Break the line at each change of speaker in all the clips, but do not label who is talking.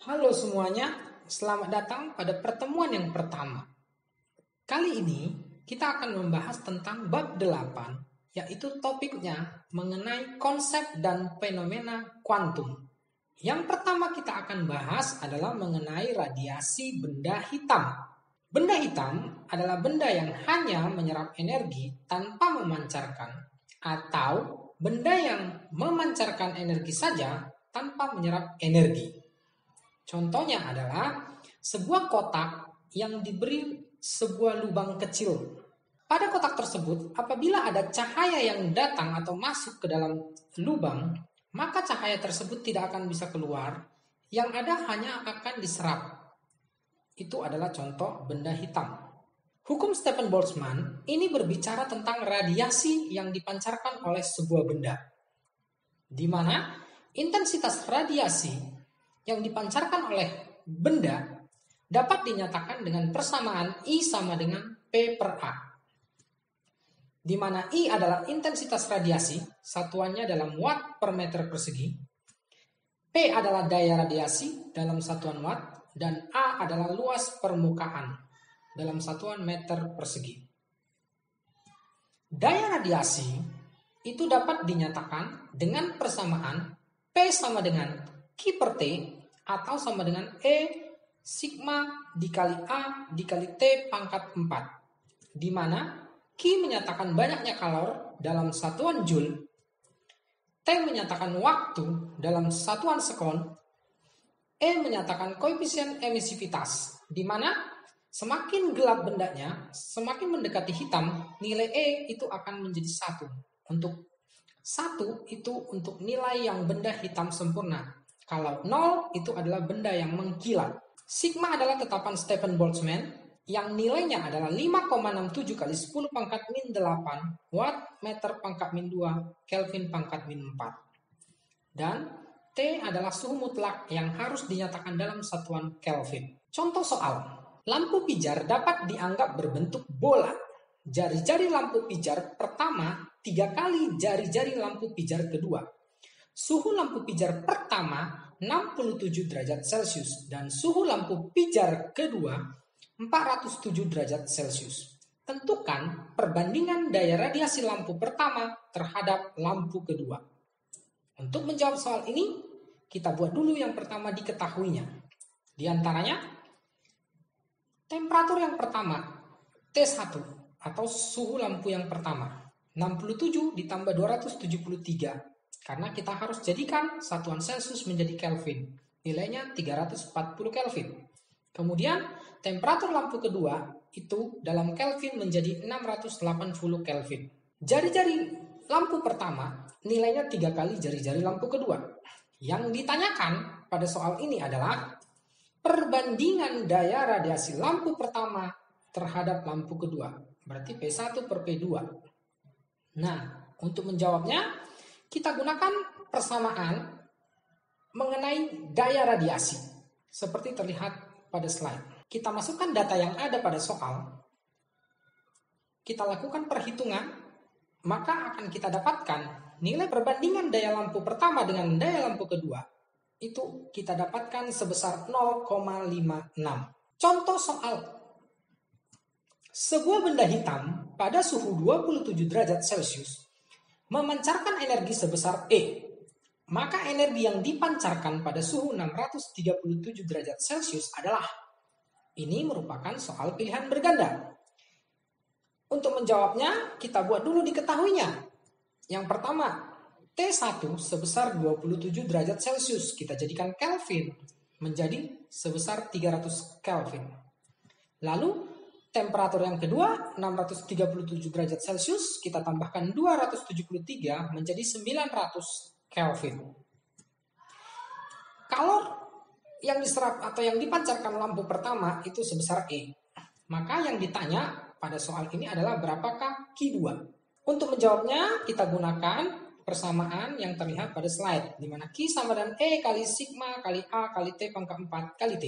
Halo semuanya, selamat datang pada pertemuan yang pertama. Kali ini kita akan membahas tentang bab 8, yaitu topiknya mengenai konsep dan fenomena kuantum. Yang pertama kita akan bahas adalah mengenai radiasi benda hitam. Benda hitam adalah benda yang hanya menyerap energi tanpa memancarkan, atau benda yang memancarkan energi saja tanpa menyerap energi. Contohnya adalah sebuah kotak yang diberi sebuah lubang kecil. Pada kotak tersebut, apabila ada cahaya yang datang atau masuk ke dalam lubang, maka cahaya tersebut tidak akan bisa keluar. Yang ada hanya akan diserap. Itu adalah contoh benda hitam. Hukum Stephen Boltzmann ini berbicara tentang radiasi yang dipancarkan oleh sebuah benda, di mana intensitas radiasi yang dipancarkan oleh benda dapat dinyatakan dengan persamaan I sama dengan P per A, di mana I adalah intensitas radiasi, satuannya dalam watt per meter persegi, P adalah daya radiasi dalam satuan watt, dan A adalah luas permukaan dalam satuan meter persegi. Daya radiasi itu dapat dinyatakan dengan persamaan P sama dengan Q per T atau sama dengan E sigma dikali A dikali T pangkat 4, di mana Q menyatakan banyaknya kalor dalam satuan joule, T menyatakan waktu dalam satuan sekon, E menyatakan koefisien emisivitas, di mana semakin gelap bendanya, semakin mendekati hitam, nilai E itu akan menjadi 1. Untuk 1 itu untuk nilai yang benda hitam sempurna. Kalau 0 itu adalah benda yang mengkilat. Sigma adalah tetapan Stephen Boltzmann yang nilainya adalah 5,67 kali 10 pangkat min 8 watt meter pangkat min 2 Kelvin pangkat min 4. Dan T adalah suhu mutlak yang harus dinyatakan dalam satuan Kelvin. Contoh soal. Lampu pijar dapat dianggap berbentuk bola. Jari-jari lampu pijar pertama 3 kali jari-jari lampu pijar kedua. Suhu lampu pijar pertama 67 derajat Celcius dan suhu lampu pijar kedua 407 derajat Celcius. Tentukan perbandingan daya radiasi lampu pertama terhadap lampu kedua. Untuk menjawab soal ini, kita buat dulu yang pertama diketahuinya. Di antaranya, temperatur yang pertama, T1 atau suhu lampu yang pertama, 67 ditambah 273. Karena kita harus jadikan satuan Celcius menjadi Kelvin. Nilainya 340 Kelvin. Kemudian temperatur lampu kedua itu dalam Kelvin menjadi 680 Kelvin. Jari-jari lampu pertama nilainya 3 kali jari-jari lampu kedua. Yang ditanyakan pada soal ini adalah perbandingan daya radiasi lampu pertama terhadap lampu kedua. Berarti P1 per P2. Nah, untuk menjawabnya, kita gunakan persamaan mengenai daya radiasi seperti terlihat pada slide. Kita masukkan data yang ada pada soal, kita lakukan perhitungan, maka akan kita dapatkan nilai perbandingan daya lampu pertama dengan daya lampu kedua itu kita dapatkan sebesar 0,56. Contoh soal. Sebuah benda hitam pada suhu 27 derajat Celcius memancarkan energi sebesar E. Maka energi yang dipancarkan pada suhu 637 derajat Celcius adalah, ini merupakan soal pilihan berganda. Untuk menjawabnya, kita buat dulu diketahuinya. Yang pertama, T1 sebesar 27 derajat Celcius. Kita jadikan Kelvin menjadi sebesar 300 Kelvin. Lalu, temperatur yang kedua, 637 derajat Celcius, kita tambahkan 273 menjadi 900 Kelvin. Kalor yang diserap atau yang dipancarkan lampu pertama itu sebesar E. Maka yang ditanya pada soal ini adalah berapakah Q2. Untuk menjawabnya, kita gunakan persamaan yang terlihat pada slide, di mana Q sama dengan E kali sigma kali A kali T pangkat 4 kali T.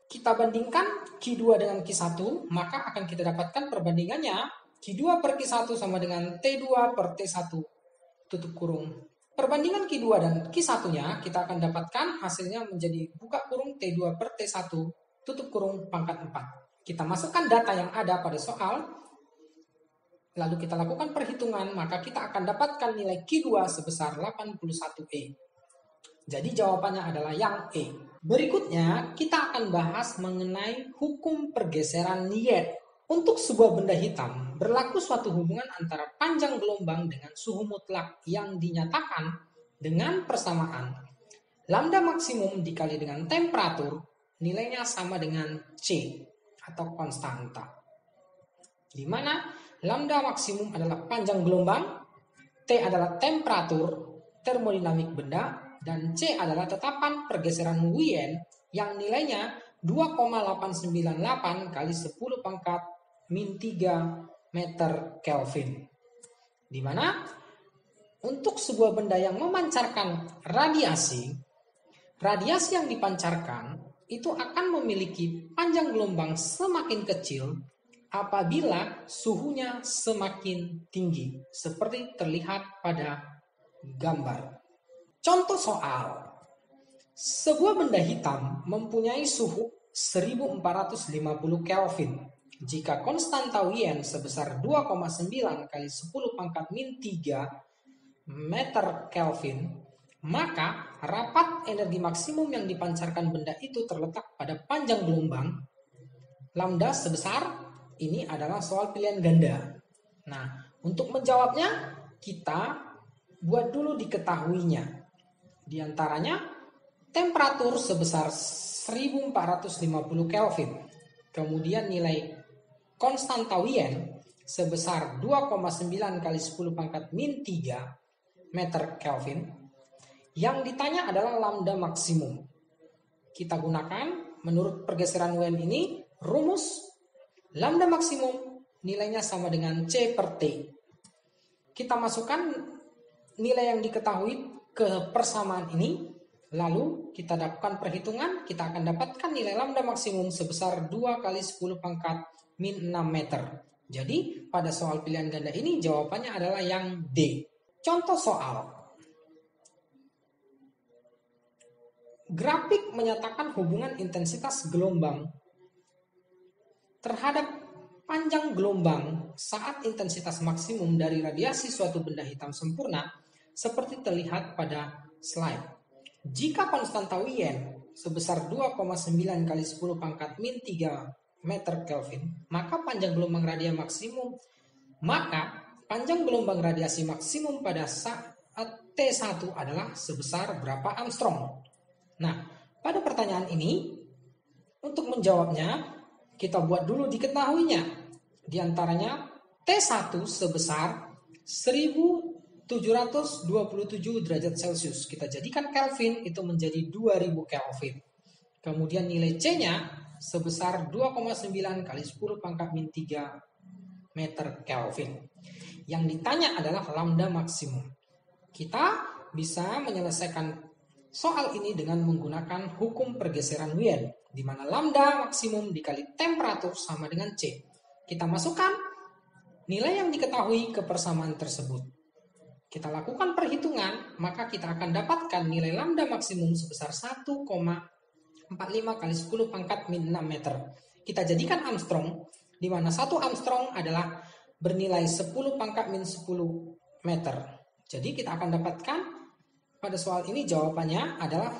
Kita bandingkan Q2 dengan Q1, maka akan kita dapatkan perbandingannya Q2 per Q1 sama dengan T2 per T1 tutup kurung. Perbandingan Q2 dan Q1-nya kita akan dapatkan hasilnya menjadi buka kurung T2 per T1 tutup kurung pangkat 4. Kita masukkan data yang ada pada soal, lalu kita lakukan perhitungan, maka kita akan dapatkan nilai Q2 sebesar 81E. Jadi jawabannya adalah yang E. Berikutnya kita akan bahas mengenai hukum pergeseran Newton. Untuk sebuah benda hitam, berlaku suatu hubungan antara panjang gelombang dengan suhu mutlak yang dinyatakan dengan persamaan lambda maksimum dikali dengan temperatur, nilainya sama dengan C atau konstanta. Di mana lambda maksimum adalah panjang gelombang, T adalah temperatur termodinamik benda, dan C adalah tetapan pergeseran Wien yang nilainya 2,898 kali 10 pangkat min 3 meter Kelvin. Di mana untuk sebuah benda yang memancarkan radiasi yang dipancarkan itu akan memiliki panjang gelombang semakin kecil apabila suhunya semakin tinggi, seperti terlihat pada gambar. Contoh soal. Sebuah benda hitam mempunyai suhu 1450 Kelvin. Jika konstanta Wien sebesar 2,9 kali 10 pangkat min 3 meter Kelvin, maka rapat energi maksimum yang dipancarkan benda itu terletak pada panjang gelombang lambda sebesar, ini adalah soal pilihan ganda. Nah, untuk menjawabnya kita buat dulu diketahuinya. Di antaranya temperatur sebesar 1450 Kelvin. Kemudian nilai konstanta Wien sebesar 2,9 kali 10 pangkat min 3 meter Kelvin. Yang ditanya adalah lambda maksimum. Kita gunakan menurut pergeseran Wien ini rumus lambda maksimum nilainya sama dengan C per T. Kita masukkan nilai yang diketahui ke persamaan ini, lalu kita lakukan perhitungan, kita akan dapatkan nilai lambda maksimum sebesar 2 kali 10 pangkat min 6 meter. Jadi pada soal pilihan ganda ini jawabannya adalah yang D. Contoh soal. Grafik menyatakan hubungan intensitas gelombang terhadap panjang gelombang saat intensitas maksimum dari radiasi suatu benda hitam sempurna seperti terlihat pada slide. Jika konstanta Wien sebesar 2,9 kali 10 pangkat min 3 meter Kelvin, maka panjang gelombang radiasi maksimum pada saat T1 adalah sebesar berapa Armstrong. Nah, pada pertanyaan ini untuk menjawabnya kita buat dulu diketahuinya. Di antaranya T1 sebesar 1727 derajat Celcius. Kita jadikan Kelvin itu menjadi 2000 Kelvin. Kemudian nilai C-nya sebesar 2,9 kali 10 pangkat min 3 meter Kelvin. Yang ditanya adalah lambda maksimum. Kita bisa menyelesaikan soal ini dengan menggunakan hukum pergeseran Wien, di mana lambda maksimum dikali temperatur sama dengan C. Kita masukkan nilai yang diketahui ke persamaan tersebut. Kita lakukan perhitungan, maka kita akan dapatkan nilai lambda maksimum sebesar 1,45 kali 10 pangkat min 6 meter. Kita jadikan Armstrong, di mana 1 Armstrong adalah bernilai 10 pangkat min 10 meter. Jadi kita akan dapatkan pada soal ini jawabannya adalah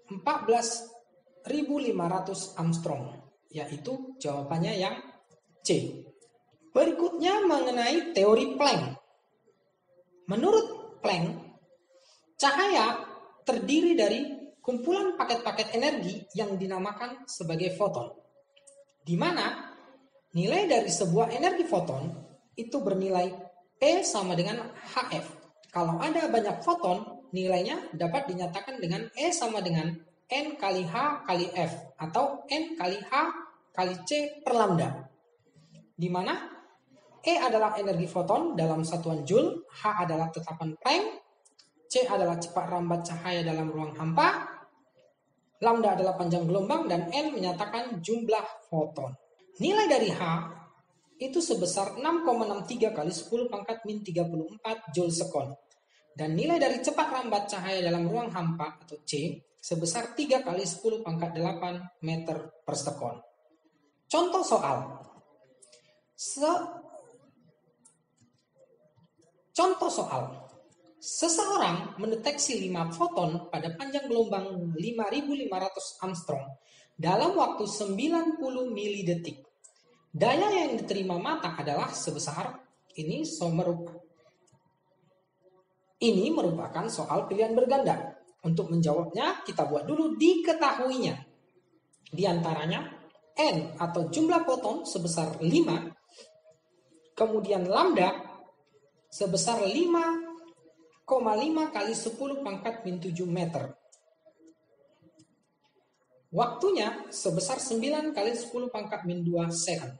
14.500 Armstrong, yaitu jawabannya yang C. Berikutnya mengenai teori Planck. Menurut Planck, cahaya terdiri dari kumpulan paket-paket energi yang dinamakan sebagai foton, di mana nilai dari sebuah energi foton itu bernilai E sama dengan HF. Kalau ada banyak foton, nilainya dapat dinyatakan dengan E sama dengan N kali H kali F atau N kali H kali C per lambda. Di mana E adalah energi foton dalam satuan Joule, H adalah tetapan Planck, C adalah cepat rambat cahaya dalam ruang hampa, lambda adalah panjang gelombang, dan N menyatakan jumlah foton. Nilai dari H itu sebesar 6,63 kali 10 pangkat min 34 Joule sekon. Dan nilai dari cepat rambat cahaya dalam ruang hampa atau C sebesar 3 kali 10 pangkat 8 meter per sekon. Contoh soal. Contoh soal. Seseorang mendeteksi 5 foton pada panjang gelombang 5.500 Armstrong dalam waktu 90 milidetik. Daya yang diterima mata adalah sebesar ini merupakan soal pilihan berganda. Untuk menjawabnya, kita buat dulu diketahuinya. Di antaranya, N atau jumlah foton sebesar 5, kemudian lambda sebesar 5,5 kali 10 pangkat min 7 meter. Waktunya sebesar 9 kali 10 pangkat min 2 second.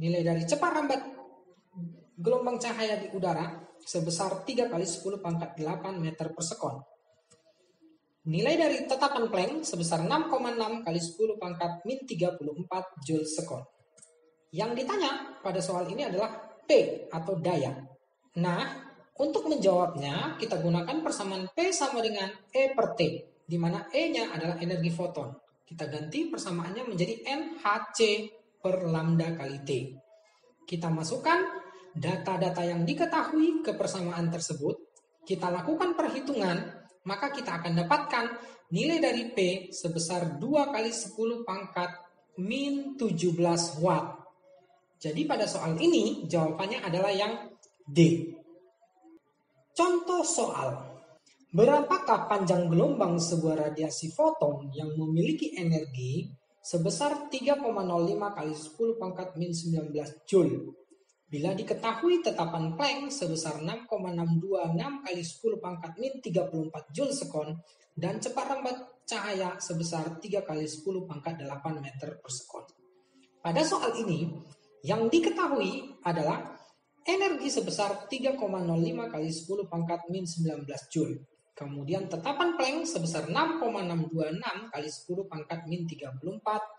Nilai dari cepat lambat gelombang cahaya di udara sebesar 3 kali 10 pangkat 8 meter per sekon. Nilai dari tetapan Planck sebesar 6,6 kali 10 pangkat min 34 joule sekon. Yang ditanya pada soal ini adalah P atau daya. Nah, untuk menjawabnya kita gunakan persamaan P sama dengan E per T, di mana E-nya adalah energi foton. Kita ganti persamaannya menjadi NHC per lambda kali T. Kita masukkan data-data yang diketahui ke persamaan tersebut, kita lakukan perhitungan, maka kita akan dapatkan nilai dari P sebesar 2 kali 10 pangkat min 17 watt. Jadi pada soal ini jawabannya adalah yang D. Contoh soal. Berapakah panjang gelombang sebuah radiasi foton yang memiliki energi sebesar 3,05 kali 10 pangkat min 19 joule? Bila diketahui tetapan Planck sebesar 6,626 kali 10 pangkat min 34 joule sekon dan cepat lambat cahaya sebesar 3 kali 10 pangkat 8 meter per sekon. Pada soal ini, yang diketahui adalah energi sebesar 3,05 kali 10 pangkat min 19 joule. Kemudian tetapan Planck sebesar 6,626 kali 10 pangkat min 34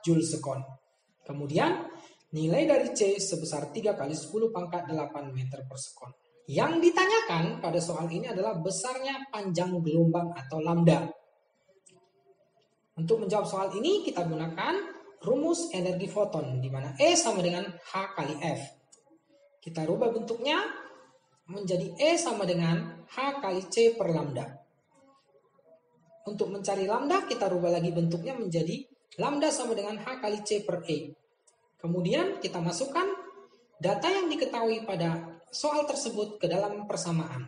joule sekon. Kemudian nilai dari C sebesar 3 kali 10 pangkat 8 meter per sekon. Yang ditanyakan pada soal ini adalah besarnya panjang gelombang atau lambda. Untuk menjawab soal ini kita gunakan rumus energi foton, di mana E sama dengan H kali F. Kita rubah bentuknya menjadi E sama dengan H kali C per lambda. Untuk mencari lambda, kita rubah lagi bentuknya menjadi lambda sama dengan H kali C per E. Kemudian kita masukkan data yang diketahui pada soal tersebut ke dalam persamaan.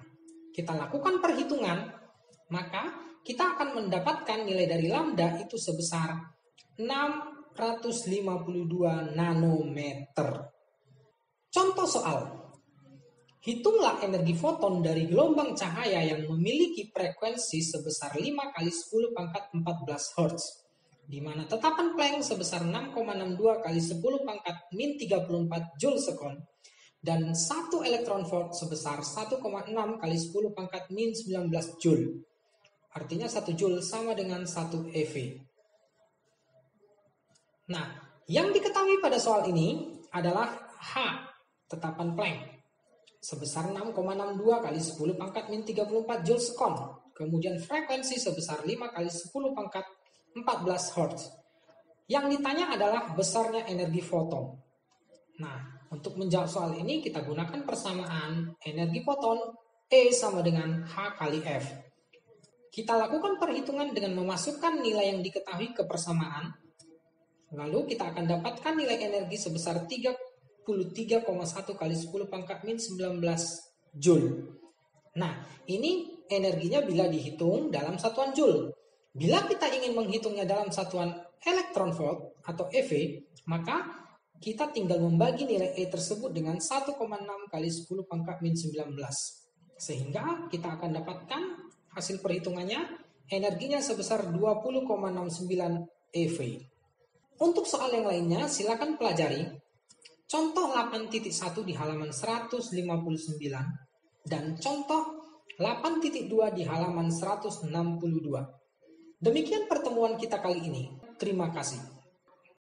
Kita lakukan perhitungan, maka kita akan mendapatkan nilai dari lambda itu sebesar 652 nanometer. Contoh soal. Hitunglah energi foton dari gelombang cahaya yang memiliki frekuensi sebesar 5 kali 10 pangkat 14 Hz, di mana tetapan Planck sebesar 6,62 kali 10 pangkat min 34 joule sekon, dan 1 elektron volt sebesar 1,6 kali 10 pangkat min 19 joule. Artinya 1 joule sama dengan 1 eV. Nah, yang diketahui pada soal ini adalah H, tetapan Planck, sebesar 6,62 kali 10 pangkat min 34 joule sekon. Kemudian frekuensi sebesar 5 kali 10 pangkat 14 Hz. Yang ditanya adalah besarnya energi foton. Nah, untuk menjawab soal ini kita gunakan persamaan energi foton E sama dengan H kali F. Kita lakukan perhitungan dengan memasukkan nilai yang diketahui ke persamaan. Lalu kita akan dapatkan nilai energi sebesar 33,1 kali 10 pangkat min 19 joule. Nah, ini energinya bila dihitung dalam satuan joule. Bila kita ingin menghitungnya dalam satuan elektron volt atau eV, maka kita tinggal membagi nilai E tersebut dengan 1,6 kali 10 pangkat min 19. Sehingga kita akan dapatkan hasil perhitungannya, energinya sebesar 20,69 eV. Untuk soal yang lainnya, silakan pelajari contoh 8.1 di halaman 159 dan contoh 8.2 di halaman 162. Demikian pertemuan kita kali ini. Terima kasih.